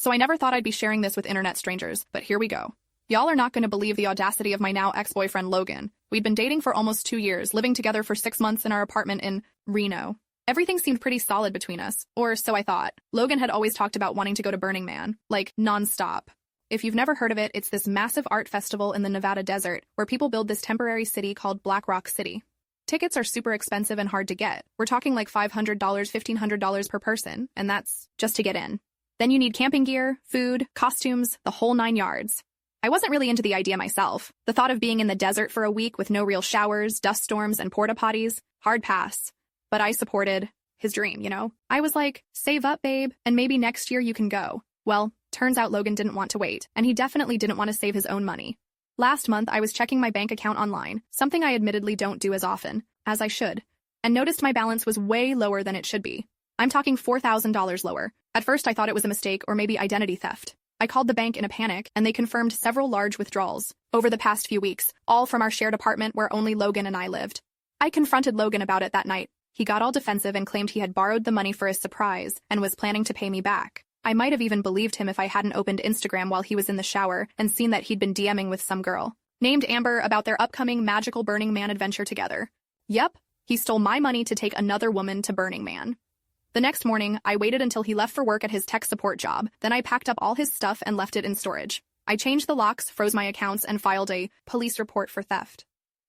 So I never thought I'd be sharing this with internet strangers, but here we go. Y'all are not going to believe the audacity of my now ex-boyfriend Logan. We'd been dating for almost 2 years, living together for 6 months in our apartment in Reno. Everything seemed pretty solid between us, or so I thought. Logan had always talked about wanting to go to Burning Man, like non-stop. If you've never heard of it, it's this massive art festival in the Nevada desert where people build this temporary city called Black Rock City. Tickets are super expensive and hard to get. We're talking like $500, $1,500 per person, and that's just to get in. Then you need camping gear, food, costumes, the whole 9 yards. I wasn't really into the idea myself. The thought of being in the desert for a week with no real showers, dust storms, and porta potties, hard pass. But I supported his dream, you know? I was like, save up, babe, and maybe next year you can go. Well, turns out Logan didn't want to wait, and he definitely didn't want to save his own money. Last month, I was checking my bank account online, something I admittedly don't do as often, as I should, and noticed my balance was way lower than it should be. I'm talking $4,000 lower. At first, I thought it was a mistake or maybe identity theft. I called the bank in a panic, and they confirmed several large withdrawals over the past few weeks, all from our shared apartment where only Logan and I lived. I confronted Logan about it that night. He got all defensive and claimed he had borrowed the money for a surprise and was planning to pay me back. I might have even believed him if I hadn't opened Instagram while he was in the shower and seen that he'd been DMing with some girl named Amber about their upcoming magical Burning Man adventure together. Yep, he stole my money to take another woman to Burning Man. The next morning, I waited until he left for work at his tech support job. Then I packed up all his stuff and left it in storage. I changed the locks, froze my accounts, and filed a police report for theft.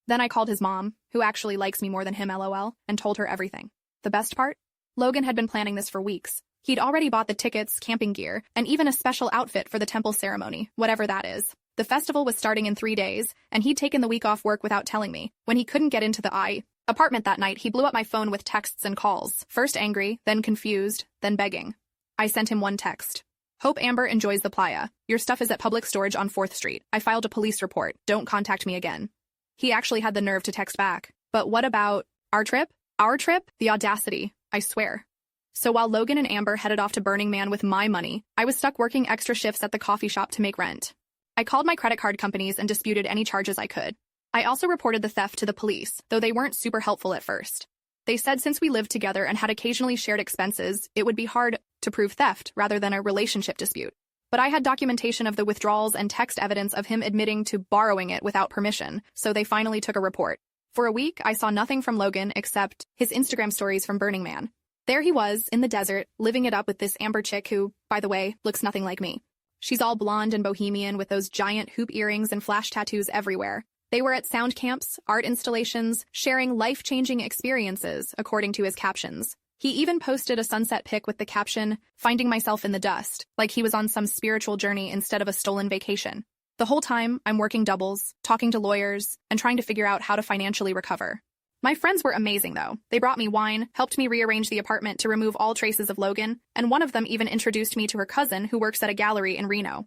Then I called his mom, who actually likes me more than him, LOL, and told her everything. The best part? Logan had been planning this for weeks. He'd already bought the tickets, camping gear, and even a special outfit for the temple ceremony, whatever that is. The festival was starting in 3 days, and he'd taken the week off work without telling me. When he couldn't get into the apartment that night, he blew up my phone with texts and calls. First angry, then confused, then begging. I sent him one text. Hope Amber enjoys the playa. Your stuff is at public storage on 4th Street. I filed a police report. Don't contact me again. He actually had the nerve to text back. But what about our trip? Our trip? The audacity, I swear. So while Logan and Amber headed off to Burning Man with my money, I was stuck working extra shifts at the coffee shop to make rent. I called my credit card companies and disputed any charges I could. I also reported the theft to the police, though they weren't super helpful at first. They said since we lived together and had occasionally shared expenses, it would be hard to prove theft rather than a relationship dispute. But I had documentation of the withdrawals and text evidence of him admitting to borrowing it without permission, so they finally took a report. For a week, I saw nothing from Logan except his Instagram stories from Burning Man. There he was, in the desert, living it up with this Amber chick who, by the way, looks nothing like me. She's all blonde and bohemian with those giant hoop earrings and flash tattoos everywhere. They were at sound camps, art installations, sharing life-changing experiences, according to his captions. He even posted a sunset pic with the caption, "Finding myself in the dust," like he was on some spiritual journey instead of a stolen vacation. The whole time, I'm working doubles, talking to lawyers, and trying to figure out how to financially recover. My friends were amazing, though. They brought me wine, helped me rearrange the apartment to remove all traces of Logan, and one of them even introduced me to her cousin who works at a gallery in Reno.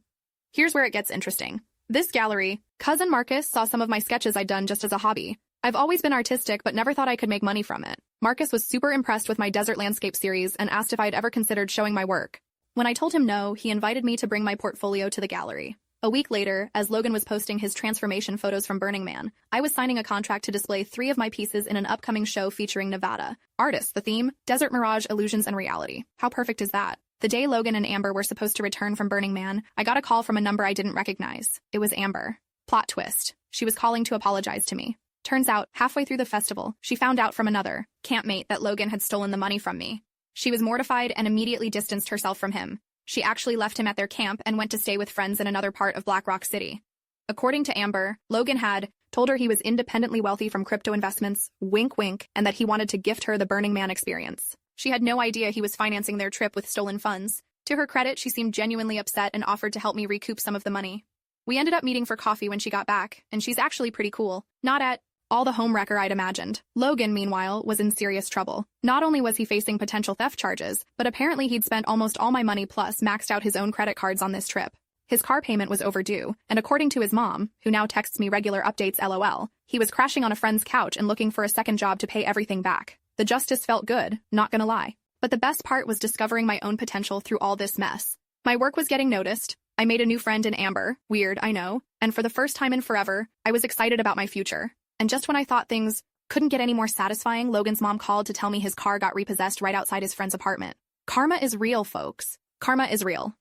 Here's where it gets interesting. This gallery, Cousin Marcus saw some of my sketches I'd done just as a hobby. I've always been artistic but never thought I could make money from it. Marcus was super impressed with my desert landscape series and asked if I'd ever considered showing my work. When I told him no, he invited me to bring my portfolio to the gallery. A week later, as Logan was posting his transformation photos from Burning Man, I was signing a contract to display 3 of my pieces in an upcoming show featuring Nevada. Artists, the theme, Desert Mirage, Illusions, and Reality. How perfect is that? The day Logan and Amber were supposed to return from Burning Man, I got a call from a number I didn't recognize. It was Amber. Plot twist. She was calling to apologize to me. Turns out, halfway through the festival, she found out from another campmate that Logan had stolen the money from me. She was mortified and immediately distanced herself from him. She actually left him at their camp and went to stay with friends in another part of Black Rock City. According to Amber, Logan had told her he was independently wealthy from crypto investments, wink wink, and that he wanted to gift her the Burning Man experience. She had no idea he was financing their trip with stolen funds. To her credit, she seemed genuinely upset and offered to help me recoup some of the money. We ended up meeting for coffee when she got back, and she's actually pretty cool. Not at all the homewrecker I'd imagined. Logan, meanwhile, was in serious trouble. Not only was he facing potential theft charges, but apparently he'd spent almost all my money plus maxed out his own credit cards on this trip. His car payment was overdue, and according to his mom, who now texts me regular updates LOL, he was crashing on a friend's couch and looking for a second job to pay everything back. The justice felt good, not gonna lie. But the best part was discovering my own potential through all this mess. My work was getting noticed. I made a new friend in Amber. Weird, I know. And for the first time in forever, I was excited about my future. And just when I thought things couldn't get any more satisfying, Logan's mom called to tell me his car got repossessed right outside his friend's apartment. Karma is real, folks. Karma is real.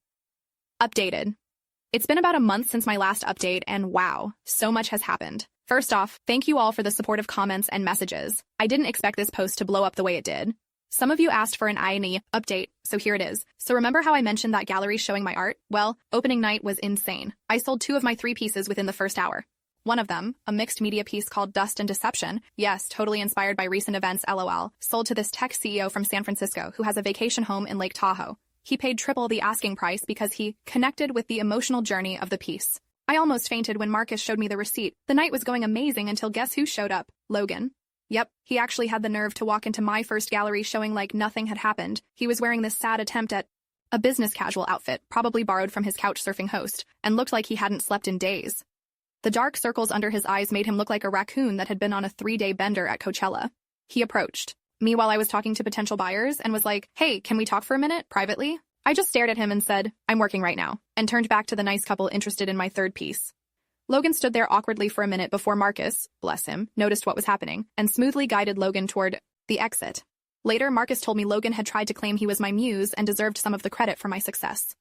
Updated. It's been about a month since my last update, and wow, so much has happened. First off, thank you all for the supportive comments and messages. I didn't expect this post to blow up the way it did. Some of you asked for an I&E update, so here it is. So remember how I mentioned that gallery showing my art? Well, opening night was insane. I sold 2 of my 3 pieces within the first hour. One of them, a mixed media piece called Dust and Deception, yes, totally inspired by recent events LOL, sold to this tech CEO from San Francisco who has a vacation home in Lake Tahoe. He paid triple the asking price because he connected with the emotional journey of the piece. I almost fainted when Marcus showed me the receipt. The night was going amazing until guess who showed up? Logan. Yep, he actually had the nerve to walk into my first gallery showing like nothing had happened. He was wearing this sad attempt at a business casual outfit, probably borrowed from his couch surfing host, and looked like he hadn't slept in days. The dark circles under his eyes made him look like a raccoon that had been on a 3-day bender at Coachella. He approached me while I was talking to potential buyers and was like, "Hey, can we talk for a minute, privately?" I just stared at him and said, "I'm working right now," and turned back to the nice couple interested in my third piece. Logan stood there awkwardly for a minute before Marcus, bless him, noticed what was happening and smoothly guided Logan toward the exit. Later, Marcus told me Logan had tried to claim he was my muse and deserved some of the credit for my success.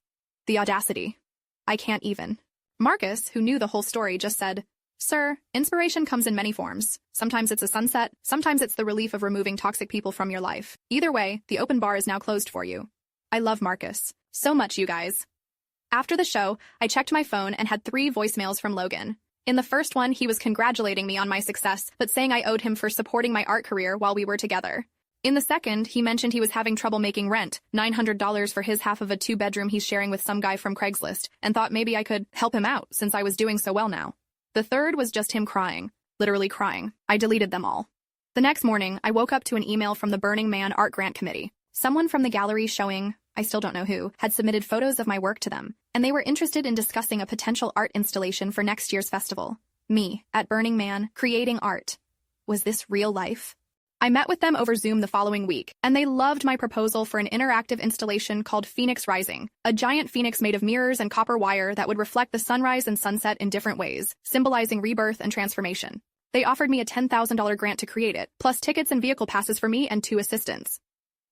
The audacity. I can't even. Marcus, who knew the whole story, just said, "Sir, inspiration comes in many forms. Sometimes it's a sunset, sometimes it's the relief of removing toxic people from your life. Either way, the open bar is now closed for you." I love Marcus. So much, you guys. After the show, I checked my phone and had 3 voicemails from Logan. In the first one, he was congratulating me on my success, but saying I owed him for supporting my art career while we were together. In the second, he mentioned he was having trouble making rent, $900 for his half of a 2-bedroom he's sharing with some guy from Craigslist, and thought maybe I could help him out since I was doing so well now. The third was just him crying. Literally crying. I deleted them all. The next morning, I woke up to an email from the Burning Man Art Grant Committee. Someone from the gallery showing, I still don't know who, had submitted photos of my work to them, and they were interested in discussing a potential art installation for next year's festival. Me, at Burning Man, creating art. Was this real life? I met with them over Zoom the following week, and they loved my proposal for an interactive installation called Phoenix Rising, a giant phoenix made of mirrors and copper wire that would reflect the sunrise and sunset in different ways, symbolizing rebirth and transformation. They offered me a $10,000 grant to create it, plus tickets and vehicle passes for me and 2 assistants.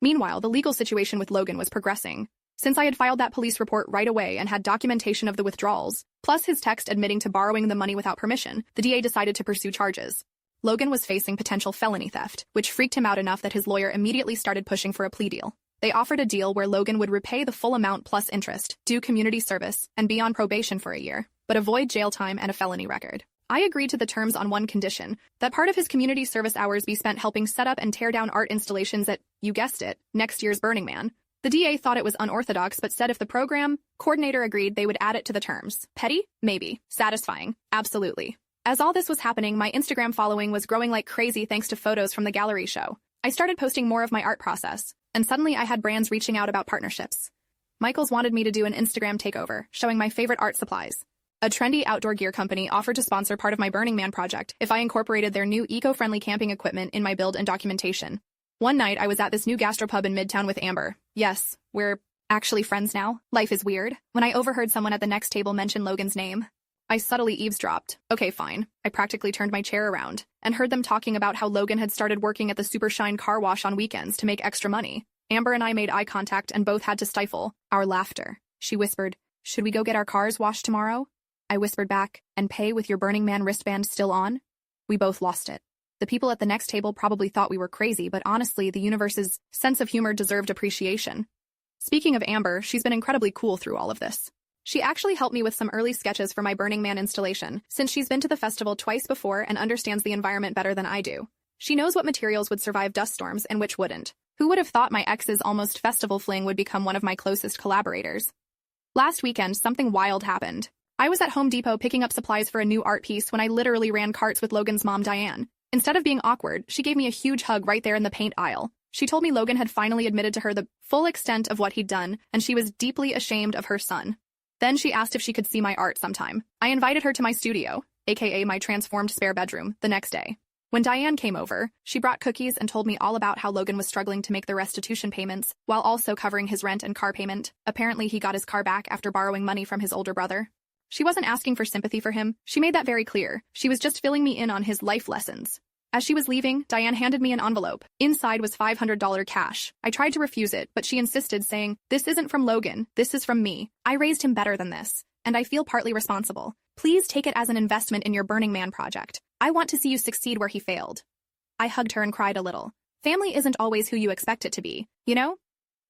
Meanwhile, the legal situation with Logan was progressing. Since I had filed that police report right away and had documentation of the withdrawals, plus his text admitting to borrowing the money without permission, the DA decided to pursue charges. Logan was facing potential felony theft, which freaked him out enough that his lawyer immediately started pushing for a plea deal. They offered a deal where Logan would repay the full amount plus interest, do community service, and be on probation for a year, but avoid jail time and a felony record. I agreed to the terms on one condition, that part of his community service hours be spent helping set up and tear down art installations at, you guessed it, next year's Burning Man. The DA thought it was unorthodox but said if the program coordinator agreed they would add it to the terms. Petty? Maybe. Satisfying? Absolutely. As all this was happening, my Instagram following was growing like crazy thanks to photos from the gallery show. I started posting more of my art process, and suddenly I had brands reaching out about partnerships. Michaels wanted me to do an Instagram takeover, showing my favorite art supplies. A trendy outdoor gear company offered to sponsor part of my Burning Man project if I incorporated their new eco-friendly camping equipment in my build and documentation. One night, I was at this new gastropub in Midtown with Amber. Yes, we're actually friends now. Life is weird. When I overheard someone at the next table mention Logan's name, I subtly eavesdropped. Okay, fine. I practically turned my chair around and heard them talking about how Logan had started working at the Super Shine car wash on weekends to make extra money. Amber and I made eye contact and both had to stifle our laughter. She whispered, "Should we go get our cars washed tomorrow?" I whispered back, "And pay with your Burning Man wristband still on?" We both lost it. The people at the next table probably thought we were crazy, but honestly, the universe's sense of humor deserved appreciation. Speaking of Amber, she's been incredibly cool through all of this. She actually helped me with some early sketches for my Burning Man installation, since she's been to the festival twice before and understands the environment better than I do. She knows what materials would survive dust storms and which wouldn't. Who would have thought my ex's almost festival fling would become one of my closest collaborators? Last weekend, something wild happened. I was at Home Depot picking up supplies for a new art piece when I literally ran carts with Logan's mom, Diane. Instead of being awkward, she gave me a huge hug right there in the paint aisle. She told me Logan had finally admitted to her the full extent of what he'd done, and she was deeply ashamed of her son. Then she asked if she could see my art sometime. I invited her to my studio, aka my transformed spare bedroom, the next day. When Diane came over, she brought cookies and told me all about how Logan was struggling to make the restitution payments, while also covering his rent and car payment. Apparently, he got his car back after borrowing money from his older brother. She wasn't asking for sympathy for him. She made that very clear. She was just filling me in on his life lessons. As she was leaving, Diane handed me an envelope. Inside was $500 cash. I tried to refuse it, but she insisted, saying, "This isn't from Logan, this is from me. I raised him better than this, and I feel partly responsible. Please take it as an investment in your Burning Man project. I want to see you succeed where he failed." I hugged her and cried a little. Family isn't always who you expect it to be, you know?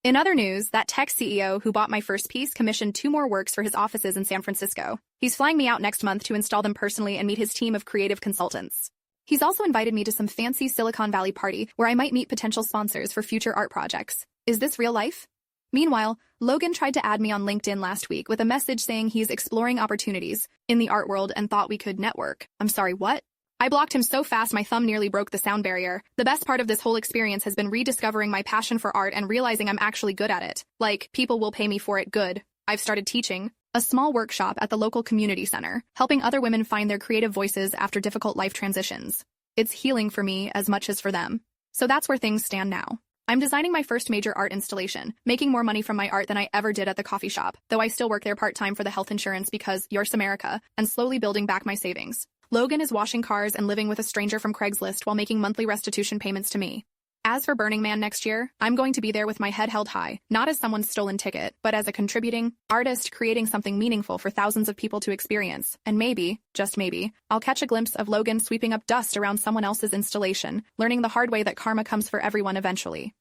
In other news, that tech CEO who bought my first piece commissioned 2 more works for his offices in San Francisco. He's flying me out next month to install them personally and meet his team of creative consultants. He's also invited me to some fancy Silicon Valley party where I might meet potential sponsors for future art projects. Is this real life? Meanwhile, Logan tried to add me on LinkedIn last week with a message saying he's exploring opportunities in the art world and thought we could network. I'm sorry, what? I blocked him so fast my thumb nearly broke the sound barrier. The best part of this whole experience has been rediscovering my passion for art and realizing I'm actually good at it. Like, people will pay me for it good. I've started teaching a small workshop at the local community center, helping other women find their creative voices after difficult life transitions. It's healing for me as much as for them. So that's where things stand now. I'm designing my first major art installation, making more money from my art than I ever did at the coffee shop, though I still work there part-time for the health insurance because Yours America, and slowly building back my savings. Logan is washing cars and living with a stranger from Craigslist while making monthly restitution payments to me. As for Burning Man next year, I'm going to be there with my head held high, not as someone's stolen ticket, but as a contributing artist creating something meaningful for thousands of people to experience. And maybe, just maybe, I'll catch a glimpse of Logan sweeping up dust around someone else's installation, learning the hard way that karma comes for everyone eventually.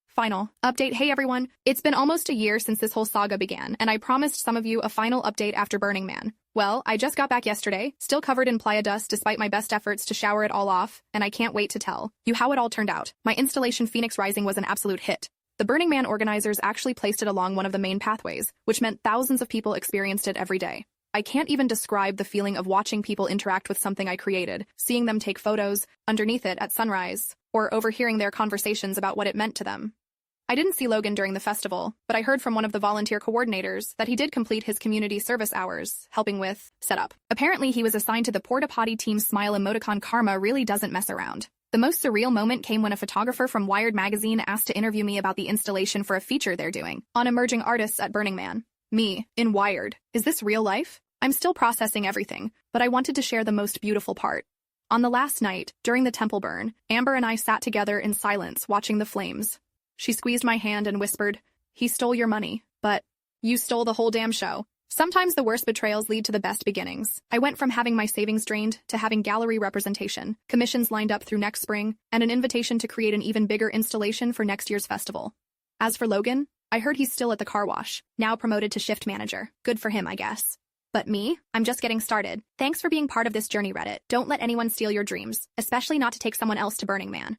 Final update. Hey everyone, it's been almost a year since this whole saga began, and I promised some of you a final update after Burning Man. Well, I just got back yesterday, still covered in playa dust despite my best efforts to shower it all off, and I can't wait to tell you how it all turned out. My installation Phoenix Rising was an absolute hit. The Burning Man organizers actually placed it along one of the main pathways, which meant thousands of people experienced it every day. I can't even describe the feeling of watching people interact with something I created, seeing them take photos underneath it at sunrise, or overhearing their conversations about what it meant to them. I didn't see Logan during the festival, but I heard from one of the volunteer coordinators that he did complete his community service hours, helping with setup. Apparently, he was assigned to the Porta Potty team's Smile emoticon. Karma really doesn't mess around. The most surreal moment came when a photographer from Wired magazine asked to interview me about the installation for a feature they're doing on emerging artists at Burning Man. Me, in Wired. Is this real life? I'm still processing everything, but I wanted to share the most beautiful part. On the last night, during the temple burn, Amber and I sat together in silence watching the flames. She squeezed my hand and whispered, "He stole your money, but you stole the whole damn show." Sometimes the worst betrayals lead to the best beginnings. I went from having my savings drained to having gallery representation, commissions lined up through next spring, and an invitation to create an even bigger installation for next year's festival. As for Logan, I heard he's still at the car wash, now promoted to shift manager. Good for him, I guess. But me? I'm just getting started. Thanks for being part of this journey, Reddit. Don't let anyone steal your dreams, especially not to take someone else to Burning Man.